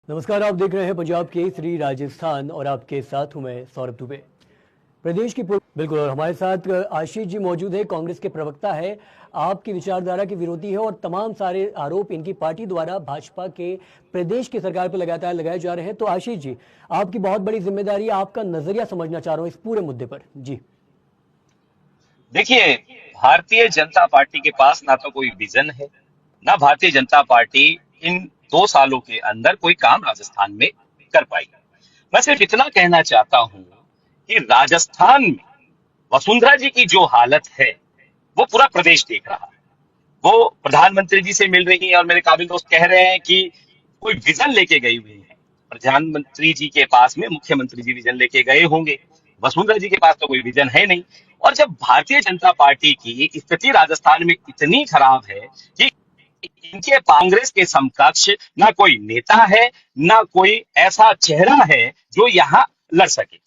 नमस्कार, आप देख रहे हैं पंजाब केसरी राजस्थान और आपके साथ हूं मैं सौरभ दुबे। प्रदेश की बिल्कुल, और हमारे साथ आशीष जी मौजूद है। कांग्रेस के प्रवक्ता है, आपकी विचारधारा के विरोधी है और तमाम सारे आरोप इनकी पार्टी द्वारा भाजपा के प्रदेश की सरकार पर लगातार लगाए जा रहे हैं। तो आशीष जी, आपकी बहुत बड़ी जिम्मेदारी है, आपका नजरिया समझना चाह रहा हूं इस पूरे मुद्दे पर। जी देखिए, भारतीय जनता पार्टी के पास ना तो कोई विजन है, ना भारतीय जनता पार्टी इन 2 सालों के अंदर कोई काम राजस्थान में कर पाई। मैं सिर्फ इतना कहना चाहता हूं कि राजस्थान में वसुंधरा जी की जो हालत है वो पूरा प्रदेश देख रहा है। वो प्रधानमंत्री जी से मिल रही है और मेरे काबिल दोस्त कह रहे हैं कि कोई विजन लेके गई हुई है। प्रधानमंत्री जी के पास में मुख्यमंत्री जी विजन लेके गए होंगे, वसुंधरा जी के पास तो कोई विजन है नहीं। और जब भारतीय जनता पार्टी की स्थिति राजस्थान में इतनी खराब है कि इनके कांग्रेस के समकक्ष ना कोई नेता है, ना कोई ऐसा चेहरा है जो यहाँ लड़ सके।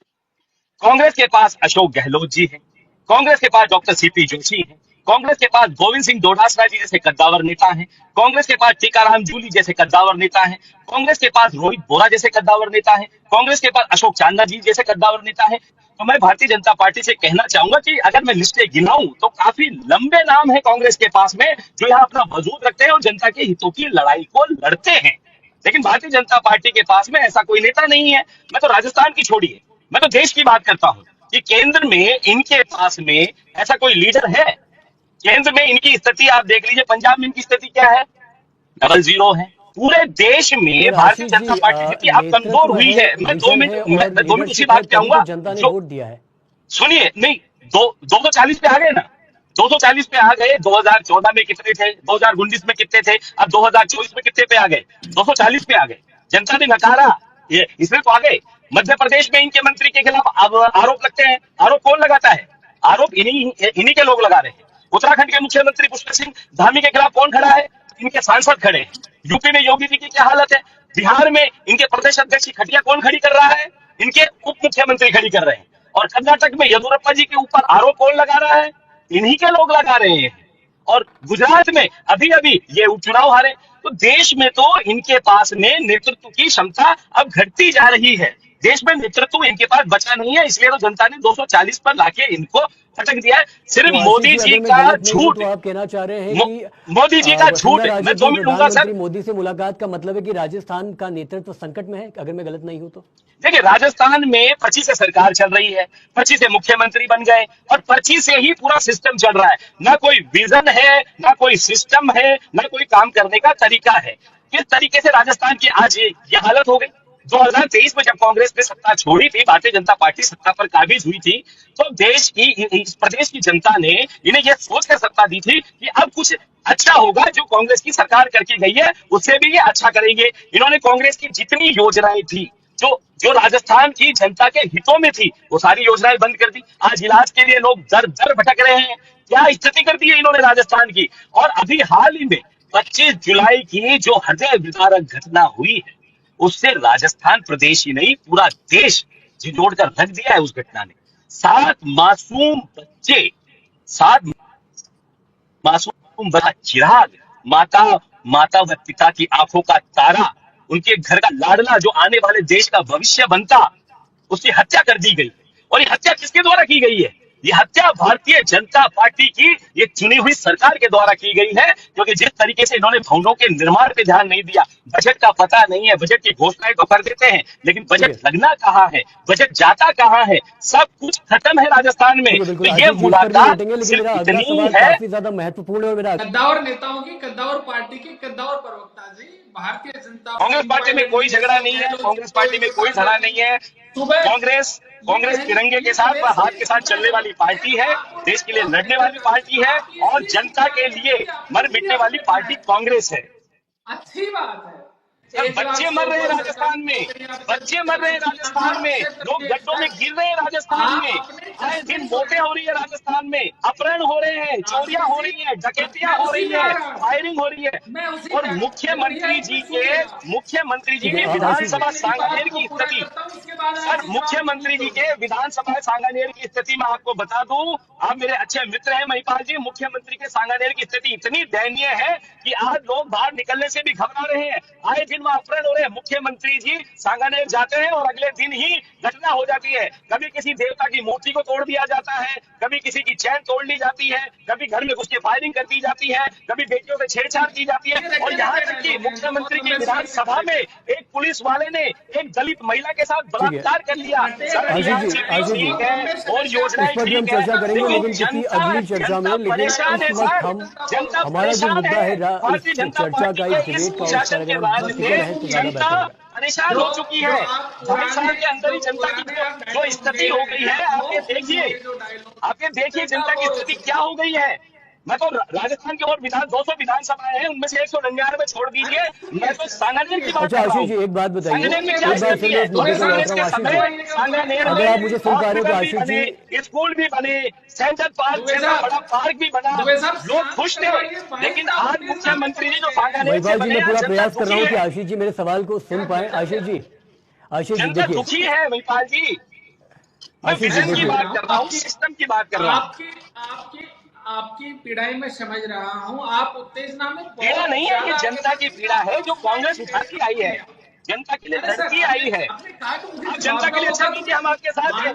कांग्रेस के पास अशोक गहलोत जी हैं, कांग्रेस के पास डॉक्टर सीपी जोशी हैं, कांग्रेस के पास गोविंद सिंह डोटासरा जी जैसे कद्दावर नेता हैं, कांग्रेस के पास टीकाराम जूली जैसे कद्दावर नेता हैं, कांग्रेस के पास रोहित बोरा जैसे कद्दावर नेता हैं, कांग्रेस के पास अशोक चांदा जी जैसे कद्दावर नेता हैं। तो मैं भारतीय जनता पार्टी से कहना चाहूंगा कि अगर मैं लिस्टें गिनाऊं तो काफी लंबे नाम है कांग्रेस के पास में जो यहाँ अपना वजूद रखते हैं और जनता के हितों की लड़ाई को लड़ते हैं। लेकिन भारतीय जनता पार्टी के पास में ऐसा कोई नेता नहीं है। मैं तो राजस्थान की छोड़िए, मैं तो देश की बात करता हूं कि केंद्र में इनके पास में ऐसा कोई लीडर है। केंद्र में इनकी स्थिति आप देख लीजिए, पंजाब में इनकी स्थिति क्या है, डबल जीरो है। पूरे देश में भारतीय जनता पार्टी जितनी अब कमजोर हुई है। मैं 2 मिनट उसी बात पे आऊंगा। जनता ने वोट दिया है, सुनिए, नहीं, 240 पे आ गए ना, 240 पे आ गए। 2014 में कितने थे, 2019 में कितने थे, अब 2024 में कितने पे आ गए, 240 पे आ गए। जनता ने नकारा, ये इसमें तो आ गए। मध्य प्रदेश में इनके मंत्री के खिलाफ आरोप लगते हैं। आरोप कौन लगाता है? आरोप इन्हीं के लोग लगा रहे हैं। उत्तराखंड के मुख्यमंत्री पुष्कर सिंह धामी के खिलाफ कौन खड़ा है? इनके सांसद खड़े हैं। यूपी में योगी जी की क्या हालत है? बिहार में इनके प्रदेश अध्यक्ष की खटिया कौन खड़ी कर रहा है? इनके उप मुख्यमंत्री खड़ी कर रहे हैं। और कर्नाटक में येदुरप्पा जी के ऊपर आरोप कौन लगा रहा है? इन्हीं के लोग लगा रहे हैं। और गुजरात में अभी अभी ये उपचुनाव हारे। तो देश में तो इनके पास में नेतृत्व की क्षमता अब घटती जा रही है। देश में नेतृत्व इनके पास बचा नहीं है, इसलिए तो जनता ने 240 पर लाके इनको फटक दिया है। सिर्फ तो मोदी जी का झूठ, तो आप कहना चाह रहे हैं कि मोदी जी का झूठ। मैं 2 मिनट लूंगा सर। मोदी से मुलाकात का मतलब है कि राजस्थान का नेतृत्व संकट में है, अगर मैं गलत नहीं हूं तो। देखिए, राजस्थान में 25 से सरकार चल रही है, 25 से मुख्यमंत्री बन गए और 25 से ही पूरा सिस्टम चल रहा है। ना कोई विजन है, ना कोई सिस्टम है, ना कोई काम करने का तरीका है। किस तरीके से राजस्थान की आज ये हालत हो गई। 2023 में जब कांग्रेस ने सत्ता छोड़ी थी, भारतीय जनता पार्टी सत्ता पर काबिज हुई थी, तो देश की इस प्रदेश की जनता ने इन्हें यह सोचकर सत्ता दी थी कि अब कुछ अच्छा होगा, जो कांग्रेस की सरकार करके गई है उससे भी ये अच्छा करेंगे। इन्होंने कांग्रेस की जितनी योजनाएं थी जो जो राजस्थान की जनता के हितों में थी, वो सारी योजनाएं बंद कर दी। आज इलाज के लिए लोग दर दर भटक रहे हैं। क्या स्थिति कर दी है इन्होंने राजस्थान की। और अभी हाल ही में 25 जुलाई की जो हृदय विदारक घटना हुई है, उससे राजस्थान प्रदेश ही नहीं पूरा देश झिझोड़ कर रख दिया है उस घटना ने। 7 मासूम बच्चे, 7 मासूम बच्चा चिराग, माता माता व पिता की आंखों का तारा, उनके घर का लाडला, जो आने वाले देश का भविष्य बनता, उसकी हत्या कर दी गई। और ये हत्या किसके द्वारा की गई है? ये हत्या भारतीय जनता पार्टी की ये चुनी हुई सरकार के द्वारा की गई है। क्योंकि जिस तरीके से इन्होंने भवनों के निर्माण पे ध्यान नहीं दिया, बजट का पता नहीं है, बजट की घोषणाएं तो कर देते हैं लेकिन बजट लगना कहाँ है, बजट जाता कहाँ है, सब कुछ खत्म है राजस्थान में। तो ये मुलाकात सिर्फ इतनी है। काफी ज्यादा महत्वपूर्ण है। मेरा कद्दावर नेताओं की, कद्दावर पार्टी के कद्दावर प्रवक्ता जी, भारतीय जनता कांग्रेस पार्टी में कोई झगड़ा नहीं है, कांग्रेस पार्टी में कोई झगड़ा नहीं है। कांग्रेस तिरंगे के साथ व हाथ के साथ चलने वाली पार्टी है, देश के लिए लड़ने वाली पार्टी है और जनता के लिए मर मिटने वाली पार्टी कांग्रेस है। अच्छी बात है। बच्चे मर रहे हैं राजस्थान में, बच्चे मर रहे हैं राजस्थान में, लोग गड्ढों में गिर रहे हैं राजस्थान में, आए दिन मौतें हो रही है राजस्थान में, अपहरण हो रहे हैं, चोरियां हो रही हैं, डकैतियां हो रही है, फायरिंग हो रही है। और मुख्यमंत्री जी के विधानसभा सांगानेर की स्थिति, सर मुख्यमंत्री जी के विधानसभा सांगानेर की स्थिति मैं आपको बता दूं, आप मेरे अच्छे मित्र हैं महिपाल जी, मुख्यमंत्री के सांगानेर की स्थिति इतनी दयनीय है कि आज लोग बाहर निकलने से भी घबरा रहे हैं। आए दिन लेकिन वहां अपहरण हो रहे हैं। मुख्यमंत्री जी सांगानेर जाते हैं और अगले दिन ही घटना हो जाती है। कभी किसी देवता की मूर्ति को तोड़ दिया जाता है, कभी किसी की चैन तोड़ ली जाती है, कभी घर में घुस के फायरिंग कर दी जाती है, कभी बेटियों से छेड़छाड़ की जाती है। और यहाँ तक कि मुख्यमंत्री की विधानसभा में एक पुलिस वाले ने एक दलित महिला के साथ बलात्कार कर लिया। ठीक है और योजनाएं इस पर भी हम ठीक है, चर्चा करेंगे, लेकिन किसी जनता अगली चर्चा में। लेकिन परेशान है इस वक्त सर, हम जनता हमारा जो परेशान मुद्दा है भारतीय इस जनता चर्चा पार्टी का, इस के इस डिबेट का, उस शासन पर के अगर हम बाद टिके में रहें तो ज्यादा जनता बेहतर है। परेशान हो चुकी है। 22 साल के अंदर ही जनता की जो स्थिति हो गई है, आपके देखिए जनता की स्थिति क्या हो गई है। मैं तो राजस्थान के और 200 विधानसभाएं हैं, उनमें से 199 छोड़ दीजिए, मैं तो सांगानेर की बात अच्छा कर रहा आशीष जी, हूँ। एक बात बताइए, सांगानेर में क्या एक बार स्थिति फिर मैं है? इस मुद्दे पर लौट रहा हूँ। आशीष जी, सांगानेर अगर आप मुझे सुन पा रहे हो तो हॉस्पिटल भी आशीष जी, बने, स्कूल भी बने, सेंट्रल पार्क जैसा बड़ा पार्क भी बना, लोग खुश थे। लेकिन आज मुख्यमंत्री जी जो सांगानेर से महिपाल जी, बने, मैं पूरा जनता प्रयास कर रहा दुखी हूँ कि है, आशीष जी मेरे सवाल को सुन पाए। आशीष जी जनता देखिए, दुखी है महिपाल जी। मैं आशीष जी विजन की देखिए, बात कर रहा हूँ, सिस्टम की बात कर रहा हूँ। आपकी पीड़ाई में समझ रहा हूँ। आप उत्तेजना में पीड़ा नहीं है, ये जनता की पीड़ा है जो कांग्रेस उठाती आई है, जनता के लिए लड़ती आई है। आप जनता के लिए अच्छा कीजिए, हम आपके साथ हैं।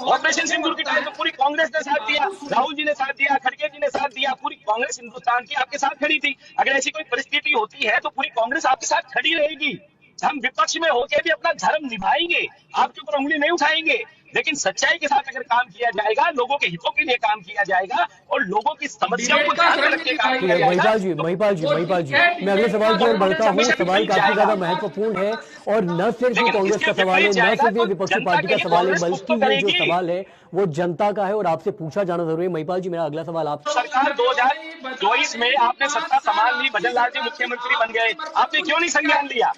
ऑपरेशन सिंदूर के टाइम तो पूरी कांग्रेस ने साथ दिया, राहुल जी ने साथ दिया, खड़गे जी ने साथ दिया, पूरी कांग्रेस हिंदुस्तान की आपके साथ खड़ी थी। अगर ऐसी कोई परिस्थिति होती है तो पूरी कांग्रेस आपके साथ खड़ी रहेगी। हम विपक्ष में होकर भी अपना धर्म निभाएंगे, आपके ऊपर उंगली नहीं उठाएंगे। लेकिन सच्चाई के साथ अगर काम किया जाएगा, लोगों के हितों के लिए काम किया जाएगा और लोगों की समस्याओं को ध्यान में रख के काम किया जाएगा। महिपाल जी, मैं अगले सवाल की ओर बढ़ता हूँ। सवाल काफी ज्यादा महत्वपूर्ण है और न सिर्फ ये कांग्रेस का सवाल है, न सिर्फ ये विपक्षी पार्टी का सवाल है, बल्कि ये जो सवाल है वो जनता का है और आपसे पूछा जाना जरूरी है। महिपाल जी, मेरा अगला सवाल आप सरकार 2024 में आपने सत्ता संभाल ली, भजन लाल जी मुख्यमंत्री बन गए, आपने क्यों नहीं संज्ञान लिया?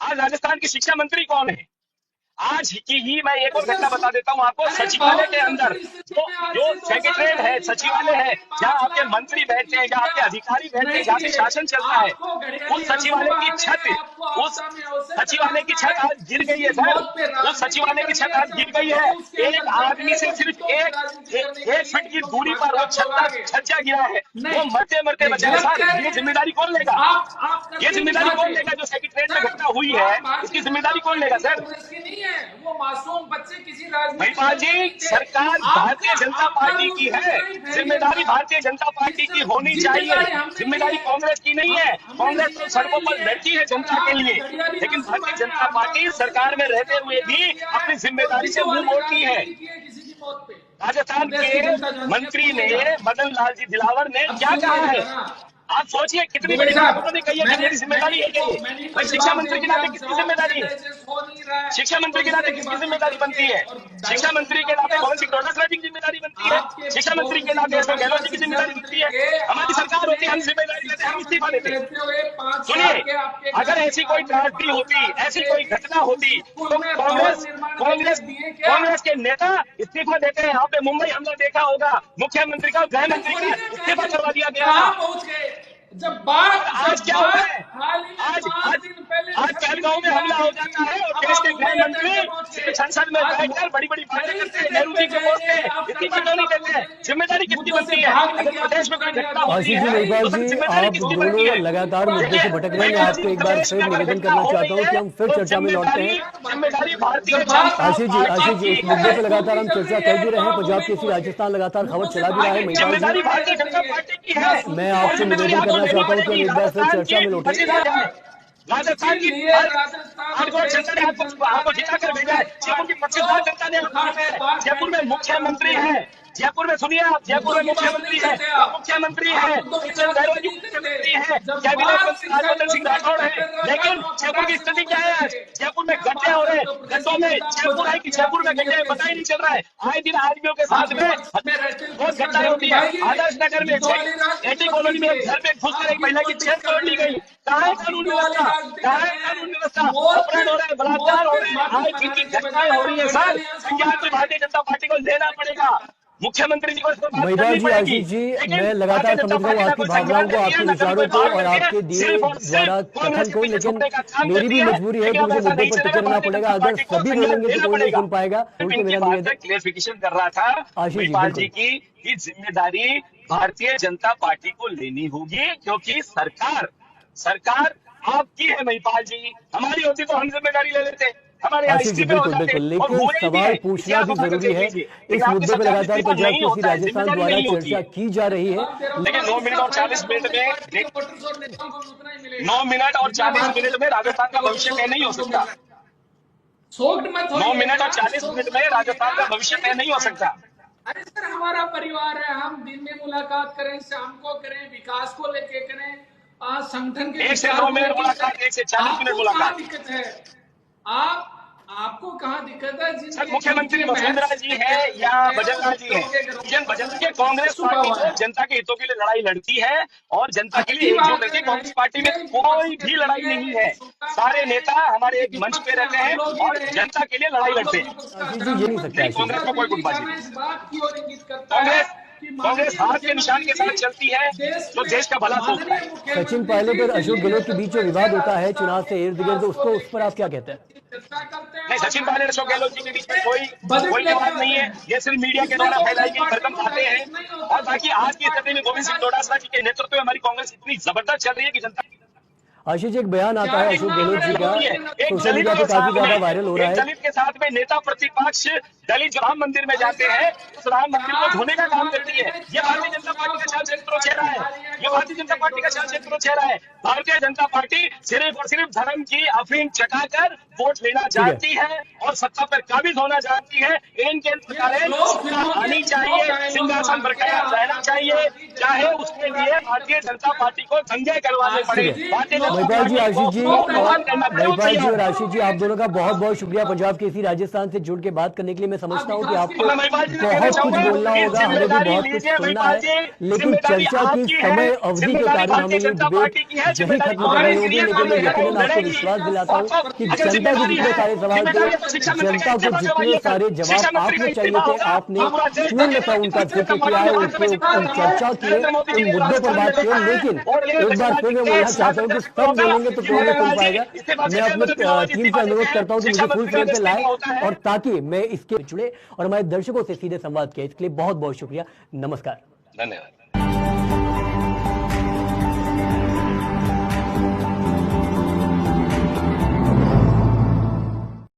आज राजस्थान की शिक्षा मंत्री कौन है? आज की ही मैं एक और घटना बता देता हूँ आपको। सचिवालय के अंदर जो सेक्रेटरीट है, सचिवालय है, जहाँ आपके मंत्री बैठते हैं, जहाँ आपके अधिकारी बैठते हैं, जहाँ से शासन चलता है, उस सचिवालय की छत आज गिर गई है सर। उस सचिवालय की छत आज गिर गई है। एक आदमी से सिर्फ एक फीट की दूरी पर वो छज्जा गिरा है, वो मरते मरते बचा है सर। ये जिम्मेदारी कौन लेगा? ये जिम्मेदारी कौन लेगा? जो सेक्रेटरीट में घटना हुई है, इसकी जिम्मेदारी कौन लेगा सर? वो मासूम बच्चे किसी महिपाल जी, सरकार भारतीय जनता पार्टी की है, जिम्मेदारी भारतीय जनता पार्टी की होनी चाहिए, जिम्मेदारी कांग्रेस की नहीं है। कांग्रेस तो सड़कों पर लड़ती है जनता के लिए, लेकिन भारतीय जनता पार्टी सरकार में रहते हुए भी अपनी जिम्मेदारी से मुंह मोड़ती है। राजस्थान के मंत्री ने, मदन लाल जी दिलावर ने क्या कहा है? आप सोचिए कितनी बड़ी बात उन्होंने कही है कि मेरी जिम्मेदारी है क्या ये? भाई शिक्षा मंत्री के नाते किसकी जिम्मेदारी है? शिक्षा मंत्री के नाते किसकी जिम्मेदारी बनती है? शिक्षा मंत्री के नाते भवन सिंह डोटासरा जी की जिम्मेदारी बनती है, शिक्षा मंत्री के नाते अशोक गहलोत जी की जिम्मेदारी बनती है। हमारी सरकार होती है, हम जिम्मेदारी लेते, हम इस्तीफा देते। सुनिए, अगर ऐसी कोई ट्रेजेडी होती, ऐसी कोई घटना होती तो कांग्रेस के नेता इस्तीफा देते हैं। यहाँ पे मुंबई हमला देखा होगा, मुख्यमंत्री का, गृह मंत्री का इस्तीफा करवा दिया गया। जब बात आज क्या हुआ है? आज पहलगांव में हमला हो जाता है और देश के गृह मंत्री संसद में बैठकर बड़ी बड़ी बातें करते हैं, नेहरू जी को बोलते हैं, इतनी क्यों नहीं कहते हैं? जिम्मेदारी किसकी बनती है? अगर प्रदेश में कोई घटना होती है तो फिर जिम्मेदारी किसकी बनती है? लगातार मुद्दे से भटक रहे हैं। मैं आपको एक बार फिर निवेदन करना चाहता हूँ कि हम फिर चर्चा में लौटते हैं। जिम्मेदारी भारतीय जनता आशीष जी, इस मुद्दे पर लगातार हम चर्चा कर भी रहे हैं। पंजाब केसरी राजस्थान लगातार खबर चला भी रहा है। जिम्मेदारी भारतीय जनता पार्टी की है। मैं आपसे निवेदन करना चाहता हूँ कि एक बार फिर चर्चा में लौटे। राजस्थान की जनता ने आपको जिता कर भेजा है। जयपुर की 25 जनता ने जयपुर में मुख्यमंत्री है। जयपुर में सुनिए आप, जयपुर में मुख्यमंत्री है, मुख्यमंत्री है, मुख्यमंत्री है, कैबिनेट मंत्री राजवर्धन सिंह राठौड़ है। लेकिन जयपुर की स्थिति क्या है? जयपुर में गड्ढे हो रहे हैं, गड्ढों में जयपुर है कि जयपुर में गड्ढे, पता ही नहीं चल रहा है। आए दिन आदमियों के साथ में बहुत घटनाएं होती है। आदर्श नगर में एटी कॉलोनी में घर में घुसकर एक महिला की चेन तोड़ ली गई। कहाँ है कानून व्यवस्था? कहाँ है कानून व्यवस्था? अपराध हो रहे हैं, बलात्कार हो रहे हैं, आए दिन की घटनाएं हो रही है सर। संज्ञान तो भारतीय जनता पार्टी को लेना पड़ेगा। मुख्यमंत्री जी को महिपाल जी, आशीष जी, मैं लगातार समझ रहा हूँ आपकी भावनाओं को, आपके विचारों को और आपके दिए द्वारा कथन को, लेकिन मेरी भी मजबूरी है कि मुझे मुद्दे पर टिके रहना पड़ेगा। अगर सभी बोलेंगे तो कोई नहीं सुन पाएगा। उनके मेरा निवेदन क्लेरिफिकेशन कर रहा था महिपाल जी की जिम्मेदारी भारतीय जनता पार्टी को लेनी होगी, क्योंकि सरकार आपकी है महिपाल जी, हमारी होती तो हम जिम्मेदारी ले लेते, हमारे यहाँ आशीष जी इस्तीफे हो बिल्कुल जाते। बिल्कुल, और लेकिन हो रही भी सवाल है, पूछना भी इतिहास जरूरी है। लेकिन इस आपके मुद्दे पर सरकार लगातार इस्तीफा पंजाब नहीं केसरी होता है, राजस्थान जिम्मेदारी द्वारा नहीं होती चर्चा है। की जा रही है। लेकिन 9 मिनट और 40 मिनट में 9 मिनट और 40 मिनट में राजस्थान का भविष्य तय नहीं हो सकता। शोक्ड मत 9 होइएगा, मिनट और 40 शोक्ड मिनट मत में राजस्थान का होइएगा। भविष्य तय नहीं हो सकता। अरे सर, हमारा परिवार है, हम दिन में मुलाकात करें, शाम को करें, विकास को लेके करें, संगठन के 1 से विचार 9 को मिनट लेके मुलाकात, करें। 1 से 40 मिनट आपको कहाँ मुलाकात। दिक्कत है? आपको कहाँ दिक्कत है? सर, मुख्यमंत्री वसुंधरा जी है या बजरंग जी है, विजन बदल के कांग्रेस पार्टी जो जनता के हितों के लिए लड़ाई लड़ती है और जनता के लिए अच्छी एकजुट बात रहती है, है, कांग्रेस पार्टी में कोई भी लड़ाई नहीं है। सारे नेता हमारे एक मंच पे रहते हैं और जनता के लिए लड़ाई लड़ते हैं। आशीष जी ये नहीं सकता नहीं, आशीष जी। कांग्रेस में कोई गुटबाजी नहीं। इस बात की ओर इंगित करता है कांग्रेस हाथ के निशान के साथ चलती है जो देश का भला सोचता है। सचिन पायलट और अशोक गहलोत के बीच जो विवाद होता है चुनाव से इर्द गिर्द, उसको उस पर आप क्या कहते हैं? नहीं, सचिन पायलट अशोक गहलोत जी के बीच में कोई विवाद नहीं है। ये सिर्फ मीडिया के द्वारा फैलाई गई भरकम बातें हैं। और बाकी आज की स्थिति में गोविंद सिंह डोटासरा जी के नेतृत्व में हमारी कांग्रेस इतनी जबरदस्त चल रही है कि जनता आशीष जी एक बयान आता है अशोक गहलोत जी का, एक सोशल दलित मीडिया पे के काफी साथ ज्यादा में वायरल हो रहा एक है। दलित के साथ में नेता प्रतिपक्ष दलित राम मंदिर में जाते हैं, उस राम मंदिर को धोने का काम करती है। ये भारतीय जनता पार्टी का चाल चरित्र चेहरा है। ये भारतीय जनता पार्टी का चाल चरित्र चेहरा है। भारतीय जनता पार्टी सिर्फ और सिर्फ धर्म की अफीम चटाकर वोट लेना जानती है और सत्ता पर काबिज होना जानती है। इनके प्रकार सत्ता आनी चाहिए, सिंहासन बरकरार रहना चाहिए, चाहे उसके लिए भारतीय जनता पार्टी को दंगे करवाने पड़े। भारतीय जनता महिपाल जी, पार्टी आशीष जी को बर्बाद करना पड़े। महिपाल जी और आशीष जी, आप दोनों का बहुत बहुत शुक्रिया पंजाब केसरी राजस्थान से जुड़ के बात करने के लिए। मैं समझता हूँ कि आपको बहुत कुछ बोलना होगा, हमें भी बहुत कुछ सुनना है, लेकिन चर्चा की समय अवधि के कारण हमें ये डिबेट यही खत्म करनी होगी। लेकिन मैं यकीनन आपको विश्वास दिलाता हूँ कि जनता के जितने सारे सवाल थे, जनता को जितने सारे जवाब आपने चाहिए थे, आपने पूर्णतः उनका जिक्र किया है, उन चर्चा की है, उन मुद्दों पर बात की है। लेकिन एक बार फिर मैं बोलना चाहता हूँ कि सब बोलेंगे तो कोई नहीं सुन पाएगा। मैं अपनी टीम से अनुरोध करता हूँ कि मुझे फुल फ्रेम पे लाए और ताकि मैं इसके जुड़े और हमारे दर्शकों से सीधे संवाद किया। इसके लिए बहुत बहुत शुक्रिया। नमस्कार। धन्यवाद।